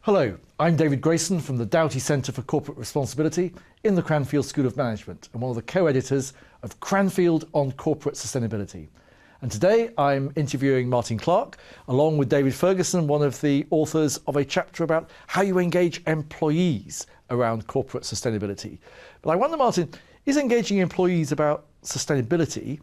Hello, I'm David Grayson from the Doughty Centre for Corporate Responsibility in the Cranfield School of Management and one of the co-editors of Cranfield on Corporate Sustainability. And today I'm interviewing Martin Clarke along with David Ferguson, one of the authors of a chapter about how you engage employees around corporate sustainability. But I wonder, Martin, is engaging employees about sustainability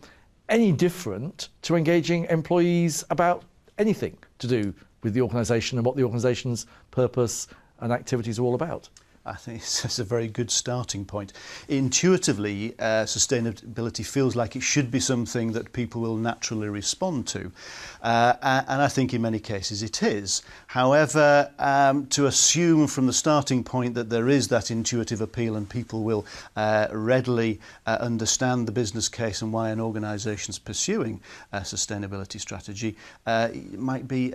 any different to engaging employees about anything to do with the organisation and what the organisation's purpose and activities are all about? I think it's a very good starting point. Intuitively, sustainability feels like it should be something that people will naturally respond to. And I think in many cases it is. However, to assume from the starting point that there is that intuitive appeal and people will readily understand the business case and why an organisation is pursuing a sustainability strategy might be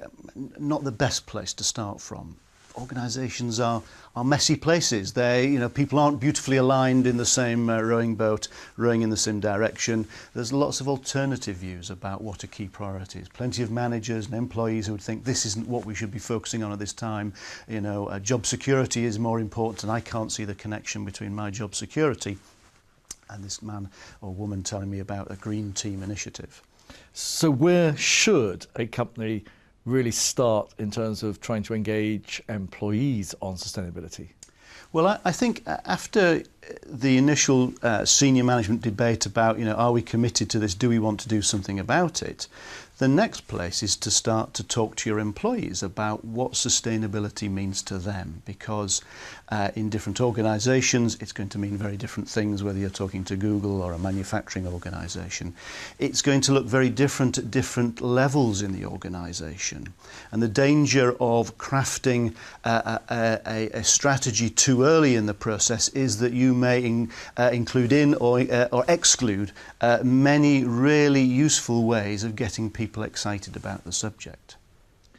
not the best place to start from. Organisations are messy places. People aren't beautifully aligned in the same rowing boat, rowing in the same direction. There's lots of alternative views about what are key priorities. Plenty of managers and employees who would think this isn't what we should be focusing on at this time. Job security is more important, and I can't see the connection between my job security and this man or woman telling me about a green team initiative. So where should a company really start in terms of trying to engage employees on sustainability? Well, I think after the initial senior management debate about, are we committed to this, do we want to do something about it, the next place is to start to talk to your employees about what sustainability means to them, because in different organisations it's going to mean very different things, whether you're talking to Google or a manufacturing organisation. It's going to look very different at different levels in the organisation, and the danger of crafting a strategy too early in the process is that you may include in or exclude many really useful ways of getting people excited about the subject.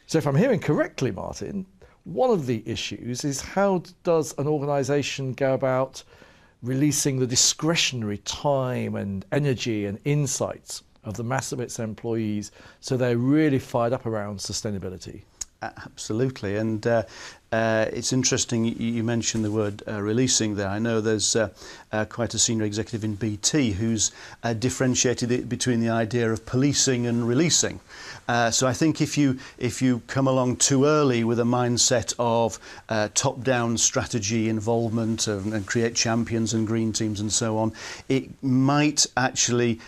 So if I'm hearing correctly, Martin, one of the issues is how does an organisation go about releasing the discretionary time and energy and insights of the mass of its employees so they're really fired up around sustainability? Absolutely, and it's interesting you mentioned the word releasing there. I know there's quite a senior executive in BT who's differentiated it between the idea of policing and releasing. So I think if you come along too early with a mindset of top-down strategy involvement and create champions and green teams and so on, it might actually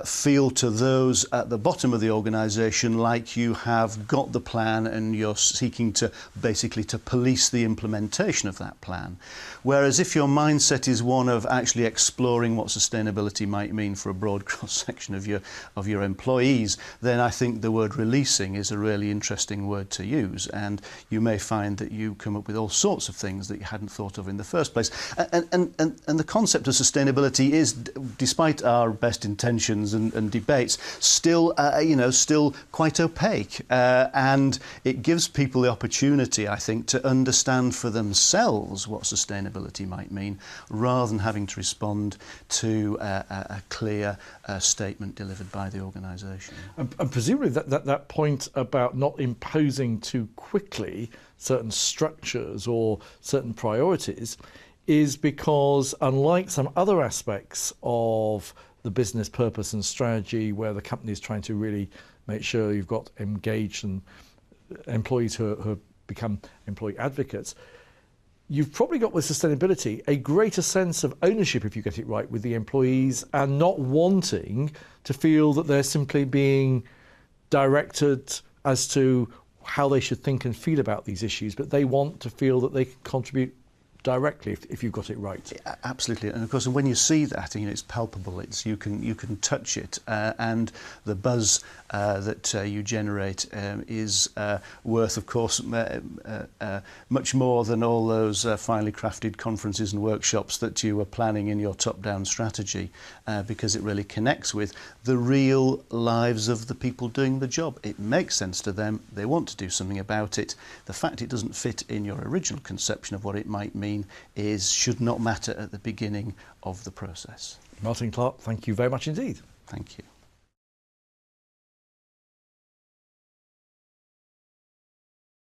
feel to those at the bottom of the organisation like you have got the plan and you're seeking to basically to police the implementation of that plan. Whereas if your mindset is one of actually exploring what sustainability might mean for a broad cross-section of your employees, then I think the word releasing is a really interesting word to use, and you may find that you come up with all sorts of things that you hadn't thought of in the first place. And the concept of sustainability is, despite our best intentions and debates, still quite opaque, and it gives people the opportunity, I think, to understand for themselves what sustainability might mean, rather than having to respond to a clear statement delivered by the organisation. And presumably that point about not imposing too quickly certain structures or certain priorities is because, unlike some other aspects of the business purpose and strategy where the company is trying to really make sure you've got engaged and employees who have become employee advocates, you've probably got with sustainability a greater sense of ownership, if you get it right, with the employees, and not wanting to feel that they're simply being directed as to how they should think and feel about these issues, but they want to feel that they can contribute directly if you've got it right. Absolutely, and of course when you see that, it's palpable, you can touch it, and the buzz that you generate is worth, of course, much more than all those finely crafted conferences and workshops that you were planning in your top-down strategy, because it really connects with the real lives of the people doing the job. It makes sense to them, they want to do something about it. The fact it doesn't fit in your original conception of what it might mean should not matter at the beginning of the process. Martin Clarke, thank you very much indeed. Thank you.